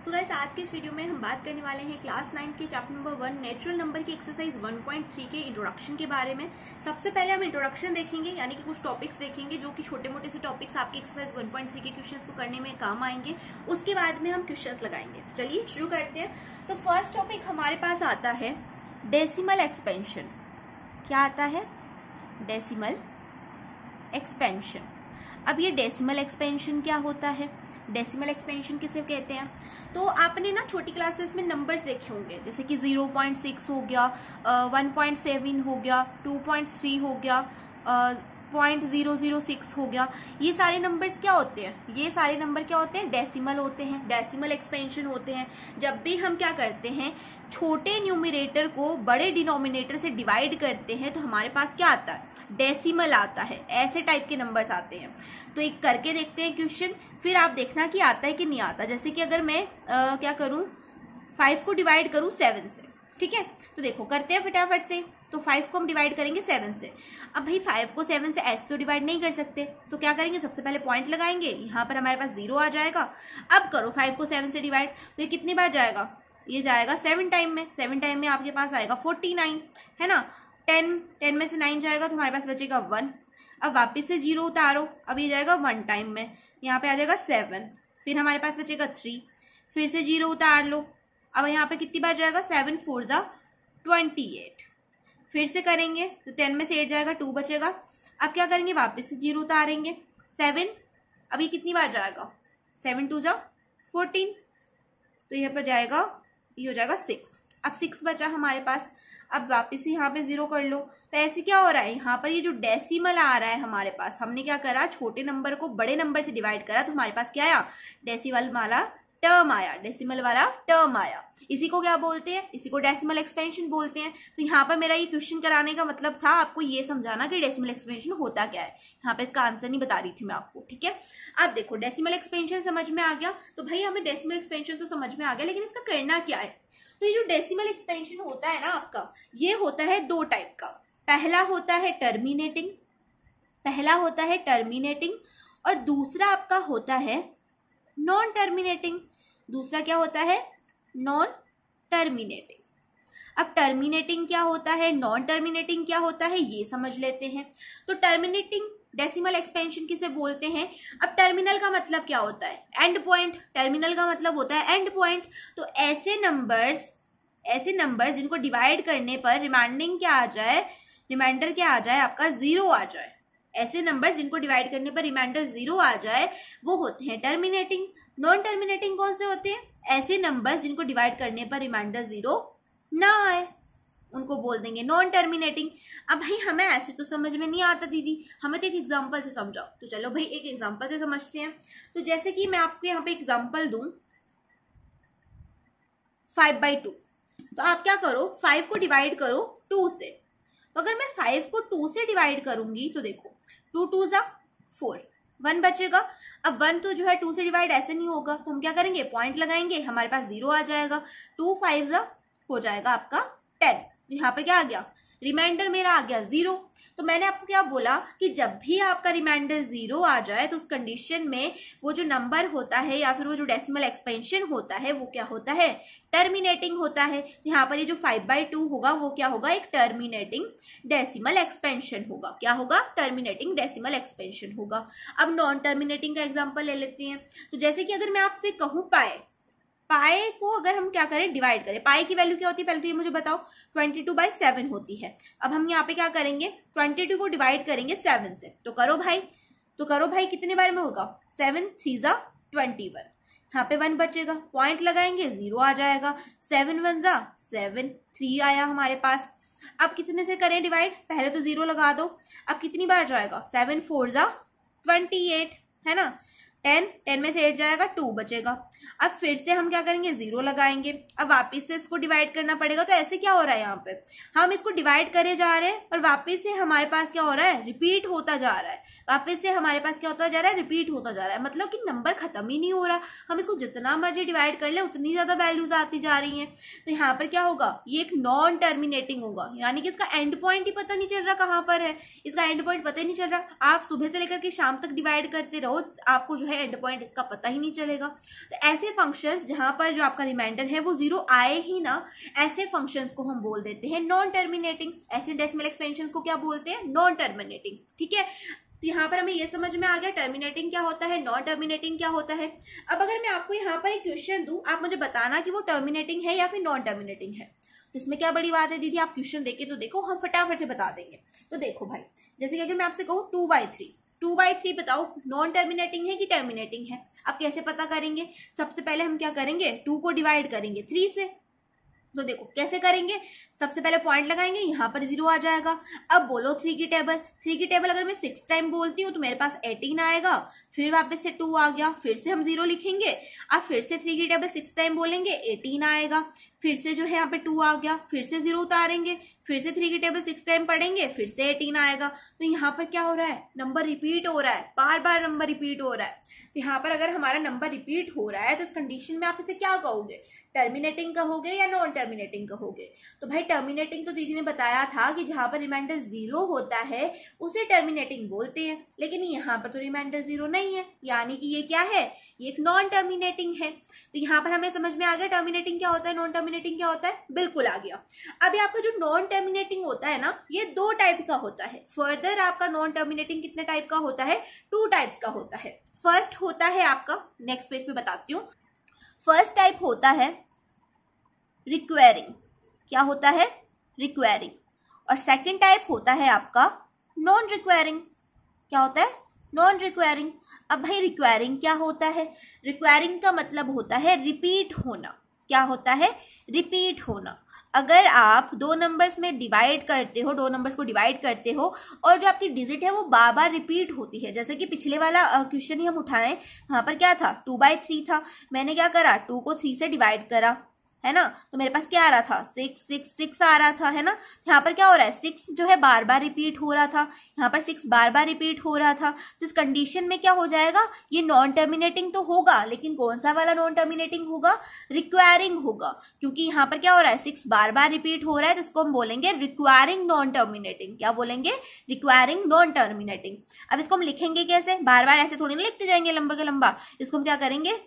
So guys आज के इस वीडियो में हम बात करने वाले हैं क्लास 9 के चैप्टर नंबर 1 नेचुरल नंबर की एक्सरसाइज 1.3 के इंट्रोडक्शन के बारे में। सबसे पहले हम इंट्रोडक्शन देखेंगे, यानी कि कुछ टॉपिक्स देखेंगे जो कि छोटे मोटे से टॉपिक्स आपके एक्सरसाइज 1.3 के क्वेश्चंस को करने में काम आएंगे। उसके बाद में हम क्वेश्चंस लगाएंगे। तो चलिए शुरू करते हैं। तो फर्स्ट टॉपिक हमारे पास आता है डेसिमल एक्सपेंशन। क्या आता है? Decimal expansion. अब ये डेसिमल एक्सपेंशन क्या होता है? डेसिमल एक्सपेंशन किसे कहते हैं? तो आपने ना छोटी क्लासेस में नंबर्स देखे होंगे, जैसे कि 0.6 हो गया, 1.7 हो गया, 2.3 हो गया, 0.006 हो गया। ये सारे नंबर्स क्या होते हैं? ये सारे नंबर क्या होते हैं? डेसिमल होते हैं, डेसिमल एक्सपेंशन होते हैं। जब भी हम क्या करते हैं, छोटे न्यूमरेटर को बड़े डिनोमिनेटर से डिवाइड करते हैं, तो हमारे पास क्या आता है? डेसिमल आता है। ऐसे टाइप के नंबर्स आते हैं। तो एक करके देखते हैं क्वेश्चन, फिर आप देखना कि आता है कि नहीं आता। जैसे कि अगर मैं क्या करूं, 5 को डिवाइड करूं 7 से, ठीक है? तो देखो करते हैं फटाफट से। तो 5 को हम डिवाइड करेंगे 7 से। अब भाई 5 को 7 से ऐसे तो डिवाइड नहीं कर सकते, तो क्या करेंगे? सबसे पहले पॉइंट लगाएंगे, यहाँ पर हमारे पास 0 आ जाएगा। अब करो 5 को 7 से डिवाइड, तो ये कितनी बार जाएगा? ये जाएगा 7 टाइम में। 7 टाइम में आपके पास आएगा 49, है ना? 10 में से 9 जाएगा तो हमारे पास बचेगा 1। अब वापस से 0 उतारो, अब ये जाएगा 1 टाइम में, यहाँ पे आ जाएगा 7। फिर हमारे पास बचेगा 3, फिर से 0 उतार लो। अब यहाँ पर कितनी बार जाएगा? 7 4 जा 28। फिर से करेंगे तो 10 में से 8 जाएगा, 2 बचेगा। अब क्या करेंगे? वापस से 0 उतारेंगे 7। अब ये कितनी बार जाएगा? 7 2 जा 14, तो यहाँ पर जाएगा, ये हो जाएगा 6। अब 6 बचा हमारे पास। अब वापस से यहाँ पे 0 कर लो। तो ऐसे क्या हो रहा है, यहाँ पर ये जो डेसिमल आ रहा है हमारे पास, हमने क्या करा? छोटे नंबर को बड़े नंबर से डिवाइड करा, तो हमारे पास क्या आया? डेसिमल वाला टर्म आया, डेसिमल वाला टर्म आया। इसी को क्या बोलते हैं? इसी को डेसिमल एक्सपेंशन बोलते हैं। तो यहाँ पर मेरा ये क्वेश्चन कराने का मतलब था आपको ये समझाना कि डेसिमल एक्सपेंशन होता क्या है। यहाँ पे इसका आंसर नहीं बता रही थी मैं आपको, ठीक है? अब देखो डेसिमल एक्सपेंशन समझ में आ गया। तो भाई हमें डेसिमल एक्सपेंशन तो समझ में आ गया, लेकिन इसका करना क्या है? तो ये जो डेसिमल एक्सपेंशन होता है ना आपका, ये होता है 2 टाइप का। पहला होता है टर्मिनेटिंग, और दूसरा आपका होता है नॉन टर्मिनेटिंग। दूसरा क्या होता है? Non terminating. अब टर्मिनेटिंग क्या होता है, नॉन टर्मिनेटिंग क्या होता है, ये समझ लेते हैं। तो टर्मिनेटिंग डेसिमल एक्सपेंशन किसे बोलते हैं? अब टर्मिनल का मतलब क्या होता है? And point. टर्मिनल का मतलब होता है एंड पॉइंट। तो ऐसे नंबर्स जिनको डिवाइड करने पर रिमाइंडिंग क्या आ जाए, रिमाइंडर क्या आ जाए आपका? 0 आ जाए। ऐसे नंबर्स जिनको डिवाइड करने पर रिमाइंडर 0 आ जाए, वो होते हैं टर्मिनेटिंग। नॉन टर्मिनेटिंग कौन से होते हैं? ऐसे नंबर्स जिनको डिवाइड करने पर रिमाइंडर 0 ना आए, उनको बोल देंगे नॉन टर्मिनेटिंग। अब भाई हमें ऐसे तो समझ में नहीं आता दीदी, हमें तो एक एग्जांपल से समझाओ। तो चलो भाई एक एग्जांपल से समझते हैं। तो जैसे कि मैं आपको यहाँ पे एग्जांपल दूं 5/2, तो आप क्या करो? 5 को डिवाइड करो 2 से। तो अगर मैं 5 को 2 से डिवाइड करूंगी तो देखो 2 2 जा 4, 1 बचेगा। अब 1 तो जो है 2 से डिवाइड ऐसे नहीं होगा, तो हम क्या करेंगे? पॉइंट लगाएंगे, हमारे पास 0 आ जाएगा। 2 5 जा हो जाएगा आपका 10। यहाँ पर क्या आ गया? रिमाइंडर मेरा आ गया 0। तो मैंने आपको क्या बोला कि जब भी आपका रिमाइंडर 0 आ जाए, तो उस कंडीशन में वो जो नंबर होता है या फिर वो जो डेसिमल एक्सपेंशन होता है, वो क्या होता है? टर्मिनेटिंग होता है। तो यहाँ पर ये जो 5/2 होगा, वो क्या होगा? एक टर्मिनेटिंग डेसिमल एक्सपेंशन होगा। क्या होगा? टर्मिनेटिंग डेसिमल एक्सपेंशन होगा। अब नॉन टर्मिनेटिंग का एग्जाम्पल ले लेते हैं। तो जैसे कि अगर मैं आपसे कहूँ पाए को अगर हम क्या करें? डिवाइड करें। पाए की वैल्यू क्या होती है पहले तो ये मुझे बताओ। 22/7 होती है। अब हम यहाँ पे क्या करेंगे? 22 को डिवाइड करेंगे 7 से। तो करो भाई कितने बार में होगा? 7 3 जा 21। यहाँ पे 1 बचेगा, पॉइंट लगाएंगे 0 आ जाएगा। 7 1 जा 7, 3 आया हमारे पास। अब कितने से करें डिवाइड? पहले तो 0 लगा दो। अब कितनी बार जाएगा? 7 4 जा 28, है ना? 10 में से 8 जाएगा, 2 बचेगा। अब फिर से हम क्या करेंगे? 0 लगाएंगे। अब वापस से इसको डिवाइड करना पड़ेगा। तो ऐसे क्या हो रहा है? यहाँ पे हम इसको डिवाइड करे जा रहे हैं और वापस से हमारे पास क्या हो रहा है? रिपीट होता जा रहा है। रिपीट होता जा रहा है, मतलब कि नंबर खत्म ही नहीं हो रहा। हम इसको जितना मर्जी डिवाइड कर ले, उतनी ज्यादा वैल्यूज आती जा रही हैं। तो यहाँ पर क्या होगा? ये एक नॉन टर्मिनेटिंग होगा, यानी कि इसका एंड पॉइंट ही पता नहीं चल रहा कहाँ पर है। इसका एंड पॉइंट पता ही नहीं चल रहा। आप सुबह से लेकर के शाम तक डिवाइड करते रहो, आपको जो है भाई एंड पॉइंट इसका पता ही नहीं चलेगा। तो ऐसे फंक्शंस जहां पर जो आपका रिमाइंडर है वो 0 आए ही ना, ऐसे फंक्शंस को हम बोल देते हैं नॉन टर्मिनेटिंग। ऐसे डेसिमल एक्सपेंशन को क्या बोलते हैं? Non terminating. ठीक है, तो यहाँ पर हमें ये समझ में आ गया टर्मिनेटिंग क्या होता है, नॉन टर्मिनेटिंग क्या होता है। अब अगर मैं आपको यहाँ पर एक क्वेश्चन दूं, आप मुझे बताना कि वो टर्मिनेटिंग है या फिर नॉन टर्मिनेटिंग है। तो इसमें क्या बड़ी बात है दीदी, आप क्वेश्चन देके तो देखो, हम फटाफट से बता देंगे। तो देखो भाई, जैसे कि अगर मैं आपसे कहूँ 2/3 बताओ नॉन टर्मिनेटिंग है कि टर्मिनेटिंग है। आप कैसे पता करेंगे? सबसे पहले हम क्या करेंगे, 2 को डिवाइड करेंगे 3 से। तो देखो कैसे करेंगे, सबसे पहले पॉइंट लगाएंगे, यहाँ पर 0 आ जाएगा। अब बोलो 3 की टेबल अगर मैं 6 टाइम बोलती हूँ तो मेरे पास 18 आएगा, फिर वापस से 2 आ गया, फिर से हम 0 लिखेंगे। अब फिर से 3 की टेबल 6 टाइम बोलेंगे, 18 आएगा, फिर से जो है यहाँ पे 2 आ गया, फिर से 0 उतारेंगे, फिर से 3 की टेबल 6 टाइम पढ़ेंगे, फिर से 18 आएगा। तो यहाँ पर क्या हो रहा है, नंबर रिपीट हो रहा है, बार बार नंबर रिपीट हो रहा है। तो यहाँ पर अगर हमारा नंबर रिपीट हो रहा है तो इस कंडीशन में आप इसे क्या कहोगे, टर्मिनेटिंग कहोगे या नॉन टर्मिनेटिंग कहोगे? तो भाई टर्मिनेटिंग तो दीदी ने बताया था कि जहां पर रिमाइंडर 0 होता है उसे टर्मिनेटिंग बोलते हैं, लेकिन यहाँ पर तो रिमाइंडर 0 नहीं है, यानी कि ये क्या है, ये एक नॉन टर्मिनेटिंग है। तो यहाँ पर हमें समझ में आ गया टर्मिनेटिंग क्या होता है, नॉन टर्मिनेटिंग क्या होता है, बिल्कुल आ गया। अभी आपका जो नॉन टर्मिनेटिंग होता है ना, ये 2 टाइप का होता है। फर्दर आपका नॉन टर्मिनेटिंग कितने टाइप का होता है, 2 टाइप्स का होता है। फर्स्ट होता है आपका, नेक्स्ट पेज पे बताती हूँ। फर्स्ट टाइप होता है रिक्वायरिंग, क्या होता है, रिक्वायरिंग। और सेकंड टाइप होता है आपका नॉन रिक्वायरिंग, क्या होता है, नॉन रिक्वायरिंग। अब भाई रिक्वायरिंग क्या होता है, रिक्वायरिंग का मतलब होता है रिपीट होना। क्या होता है, रिपीट होना। अगर आप 2 नंबर्स में डिवाइड करते हो, 2 नंबर्स को डिवाइड करते हो और जो आपकी डिजिट है वो बार बार रिपीट होती है, जैसे कि पिछले वाला क्वेश्चन ही हम उठाएं, वहां पर क्या था, 2/3 था, मैंने क्या करा, 2 को 3 से डिवाइड करा, है ना, तो मेरे पास क्या आ रहा था, 6 आ रहा था, है ना। यहाँ पर क्या हो रहा है, 6 जो है बार बार रिपीट हो रहा था, यहाँ पर 6 बार बार रिपीट हो रहा था। तो इस कंडीशन में क्या हो जाएगा, ये नॉन टर्मिनेटिंग तो होगा, लेकिन कौन सा वाला नॉन टर्मिनेटिंग होगा, रिक्वायरिंग होगा, क्योंकि यहाँ पर क्या हो रहा है, 6 बार बार रिपीट हो रहा है, तो इसको हम बोलेंगे रिक्वायरिंग नॉन टर्मिनेटिंग। क्या बोलेंगे, रिक्वायरिंग नॉन टर्मिनेटिंग। अब इसको हम लिखेंगे कैसे, बार बार ऐसे थोड़ी ना लिखते जाएंगे लंबा के लंबा, इसको हम क्या करेंगे,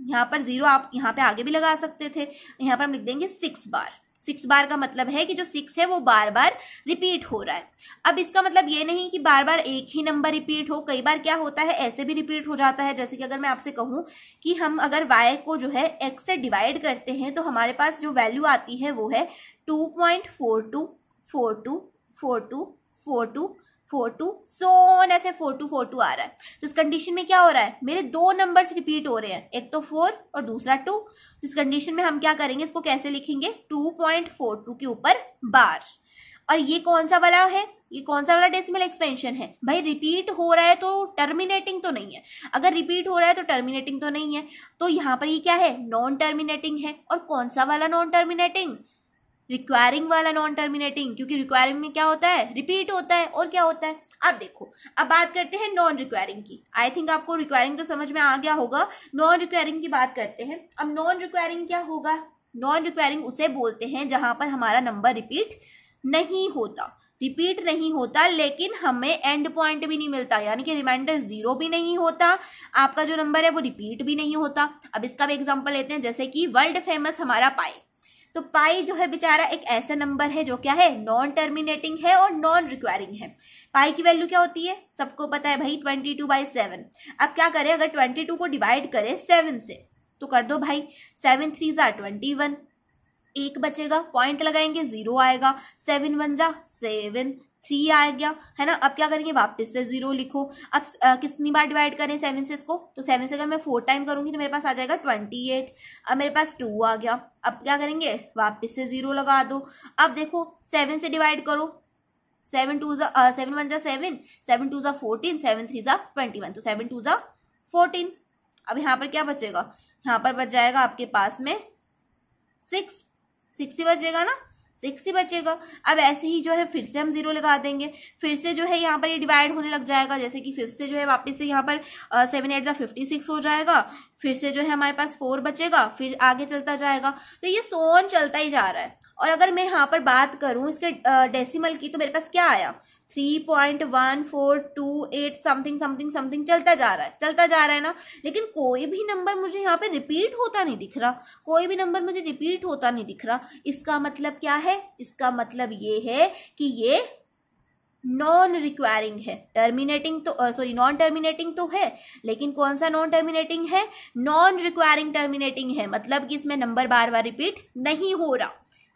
यहाँ पर 0 आप यहाँ पे आगे भी लगा सकते थे, यहाँ पर हम लिख देंगे 6 बार। 6 बार का मतलब है कि जो 6 है वो बार बार रिपीट हो रहा है। अब इसका मतलब ये नहीं कि बार बार एक ही नंबर रिपीट हो, कई बार क्या होता है ऐसे भी रिपीट हो जाता है। जैसे कि अगर मैं आपसे कहूँ कि हम अगर y को जो है x से डिवाइड करते हैं तो हमारे पास जो वैल्यू आती है वो है 2.42424242 42 सोन, ऐसे 4242 आ रहा है। तो इस कंडीशन में क्या हो रहा है, मेरे 2 नंबर्स रिपीट हो रहे हैं, एक तो 4 और दूसरा 2। इस कंडीशन में हम क्या करेंगे, इसको कैसे लिखेंगे, 2.42 के ऊपर बार। और ये कौन सा वाला है, ये कौन सा वाला डेसिमल एक्सपेंशन है, भाई रिपीट हो रहा है तो टर्मिनेटिंग तो नहीं है। अगर रिपीट हो रहा है तो टर्मिनेटिंग तो नहीं है, तो यहाँ पर ये क्या है, नॉन टर्मिनेटिंग है। और कौन सा वाला नॉन टर्मिनेटिंग, रिक्वायरिंग वाला नॉन टर्मिनेटिंग, क्योंकि रिक्वायरिंग में क्या होता है, रिपीट होता है। और क्या होता है, अब देखो, अब बात करते हैं नॉन रिक्वायरिंग की। आई थिंक आपको रिक्वायरिंग तो समझ में आ गया होगा, नॉन रिक्वायरिंग की बात करते हैं। अब नॉन रिक्वायरिंग क्या होगा, नॉन रिक्वायरिंग उसे बोलते हैं जहां पर हमारा नंबर रिपीट नहीं होता, लेकिन हमें एंड पॉइंट भी नहीं मिलता, यानी कि रिमाइंडर 0 भी नहीं होता, आपका जो नंबर है वो रिपीट भी नहीं होता। अब इसका भी एग्जांपल लेते हैं, जैसे कि वर्ल्ड फेमस हमारा पाई। तो पाई जो है बेचारा एक ऐसा नंबर है जो क्या है, नॉन टर्मिनेटिंग है और नॉन रिक्वायरिंग है। पाई की वैल्यू क्या होती है, सबको पता है भाई, 22/7। अब क्या करें, अगर 22 को डिवाइड करें 7 से, तो कर दो भाई, 7 3 जा 21, 1 बचेगा, पॉइंट लगाएंगे 0 आएगा, 7 1 जा 7, 3 आ गया, है ना। अब क्या करेंगे, वापस से 0 लिखो। अब कितनी बार डिवाइड करें 7 से इसको, तो 7 से अगर मैं 4 टाइम करूंगी तो मेरे पास आ जाएगा 28। अब मेरे पास 2 आ गया, अब क्या करेंगे, वापस से 0 लगा दो। अब देखो 7 से डिवाइड करो, 7 1 जा 7, 7 2 जा 14, 7 3 जा 21, तो 7 2 जा 14। अब यहाँ पर क्या बचेगा, यहाँ पर बच जाएगा आपके पास में 6 ही बचेगा ना, 6 ही बचेगा। अब ऐसे ही जो है फिर से हम 0 लगा देंगे, फिर से जो है यहाँ पर ये डिवाइड होने लग जाएगा, जैसे कि फिर से जो है वापस से यहाँ पर 7 8 जा 56 हो जाएगा, फिर से जो है हमारे पास 4 बचेगा, फिर आगे चलता जाएगा। तो ये सोन चलता ही जा रहा है। और अगर मैं यहाँ पर बात करूं इसके डेसिमल की, तो मेरे पास क्या आया, 3.1428 समथिंग समथिंग समथिंग चलता जा रहा है ना। लेकिन कोई भी नंबर मुझे यहाँ पे रिपीट होता नहीं दिख रहा, कोई भी नंबर मुझे रिपीट होता नहीं दिख रहा। इसका मतलब क्या है? इसका मतलब ये है कि ये नॉन रिक्वायरिंग है। टर्मिनेटिंग तो नॉन टर्मिनेटिंग तो है, लेकिन कौन सा नॉन टर्मिनेटिंग है? नॉन रिक्वायरिंग टर्मिनेटिंग है, मतलब कि इसमें नंबर बार बार रिपीट नहीं हो रहा।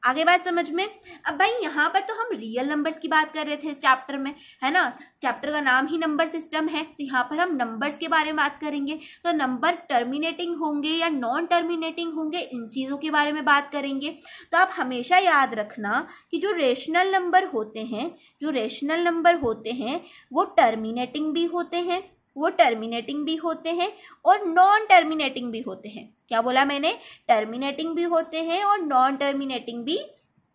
आगे बात समझ में। अब भाई यहाँ पर तो हम रियल नंबर्स की बात कर रहे थे इस चैप्टर में, है ना। चैप्टर का नाम ही नंबर सिस्टम है, तो यहाँ पर हम नंबर्स के बारे में बात करेंगे। तो नंबर टर्मिनेटिंग होंगे या नॉन टर्मिनेटिंग होंगे, इन चीज़ों के बारे में बात करेंगे। तो आप हमेशा याद रखना कि जो रेशनल नंबर होते हैं वो टर्मिनेटिंग भी होते हैं, और नॉन टर्मिनेटिंग भी होते हैं। क्या बोला मैंने? टर्मिनेटिंग भी होते हैं और नॉन टर्मिनेटिंग भी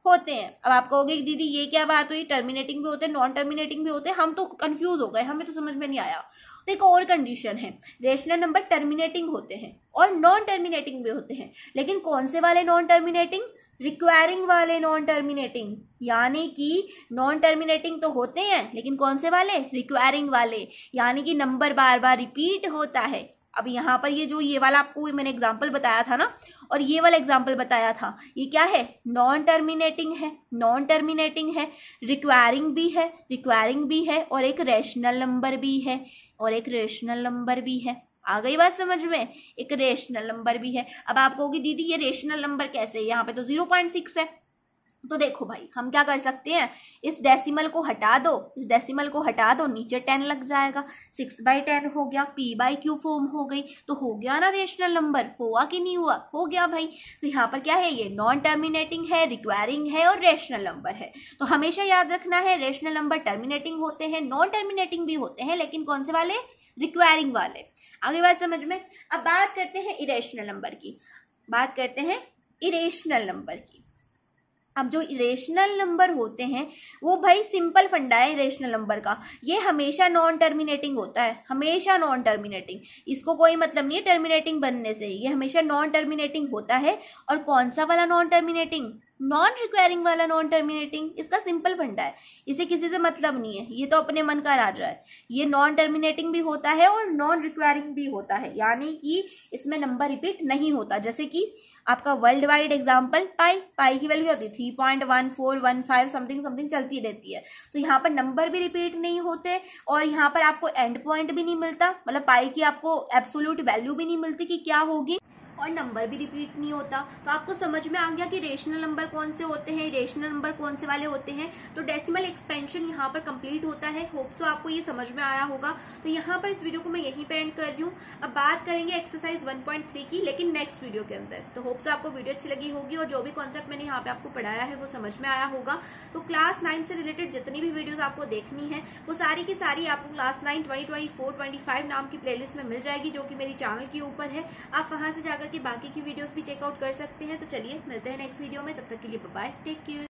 होते हैं। अब आप कहोगे दीदी ये क्या बात हुई, टर्मिनेटिंग भी होते हैं नॉन टर्मिनेटिंग भी होते हैं, हम तो कंफ्यूज हो गए, हमें तो समझ में नहीं आया। तो एक और कंडीशन है, रेशनल नंबर टर्मिनेटिंग होते हैं और नॉन टर्मिनेटिंग भी होते हैं, लेकिन कौन से वाले नॉन टर्मिनेटिंग? रिक्वायरिंग वाले नॉन टर्मिनेटिंग। यानी कि नॉन टर्मिनेटिंग तो होते हैं, लेकिन कौन से वाले? रिक्वायरिंग वाले, यानी कि नंबर बार बार रिपीट होता है। अब यहाँ पर ये वाला आपको मैंने एग्जाम्पल बताया था ना, और ये वाला एग्जाम्पल बताया था, ये क्या है? नॉन टर्मिनेटिंग है, रिक्वायरिंग भी है और एक रेशनल नंबर भी है, आ गई बात समझ में? एक रेशनल नंबर भी है। अब आप कहोगे दीदी ये रेशनल नंबर कैसे? यहाँ पे तो 0.6 है। तो देखो भाई, हम क्या कर सकते हैं, इस डेसिमल को हटा दो, नीचे 10 लग जाएगा, 6/10 हो गया, p/q फॉर्म हो गई, तो हो गया ना रेशनल नंबर। हुआ कि नहीं हुआ? हो गया भाई। तो यहाँ पर क्या है, ये नॉन टर्मिनेटिंग है, रिक्वायरिंग है और रेशनल नंबर है। तो हमेशा याद रखना है, रेशनल नंबर टर्मिनेटिंग होते हैं, नॉन टर्मिनेटिंग भी होते हैं, लेकिन कौन से वाले? रिक्वायरिंग वाले। आगे बात समझ में। अब बात करते हैं इरेशनल नंबर की। अब जो इरेशनल नंबर होते हैं वो भाई सिंपल फंडा है इरेशनल नंबर का, ये हमेशा नॉन टर्मिनेटिंग होता है, हमेशा नॉन टर्मिनेटिंग। इसको कोई मतलब नहीं है टर्मिनेटिंग बनने से, ये हमेशा नॉन टर्मिनेटिंग होता है। और कौन सा वाला नॉन टर्मिनेटिंग? नॉन रिक्वायरिंग वाला नॉन टर्मिनेटिंग। इसका सिंपल फंडा है, इसे किसी से मतलब नहीं है, ये तो अपने मन का राजा है। ये नॉन टर्मिनेटिंग भी होता है और नॉन रिक्वायरिंग भी होता है, यानी कि इसमें नंबर रिपीट नहीं होता। जैसे कि आपका वर्ल्ड वाइड एग्जाम्पल पाई की वैल्यू होती है 3.1415 समथिंग समथिंग चलती रहती है। तो यहाँ पर नंबर भी रिपीट नहीं होते और यहाँ पर आपको एंड पॉइंट भी नहीं मिलता, मतलब पाई की आपको एब्सोल्यूट वैल्यू भी नहीं मिलती कि क्या होगी, और नंबर भी रिपीट नहीं होता। तो आपको समझ में आ गया कि रेशनल नंबर कौन से होते हैं, इरेशनल नंबर कौन से वाले होते हैं। तो डेसिमल एक्सपेंशन यहाँ पर कंप्लीट होता है। होप सो आपको ये समझ में आया होगा। तो यहाँ पर इस वीडियो को मैं यहीं पे एंड कर रही हूँ। अब बात करेंगे एक्सरसाइज 1.3 की, लेकिन नेक्स्ट वीडियो के अंदर। तो होप सो आपको वीडियो अच्छी लगी होगी और जो भी कॉन्सेप्ट मैंने यहाँ पे आपको पढ़ाया है वो समझ में आया होगा। तो क्लास 9 से रिलेटेड जितनी भी वीडियोज आपको देखनी है वो सारी की सारी आपको क्लास 9 2024 25 नाम की प्लेलिस्ट में मिल जाएगी, जो कि मेरी चैनल के ऊपर है। आप वहां से जाकर के बाकी की वीडियोस भी चेकआउट कर सकते हैं। तो चलिए मिलते हैं नेक्स्ट वीडियो में, तब तक के लिए बाय बाय, टेक केयर।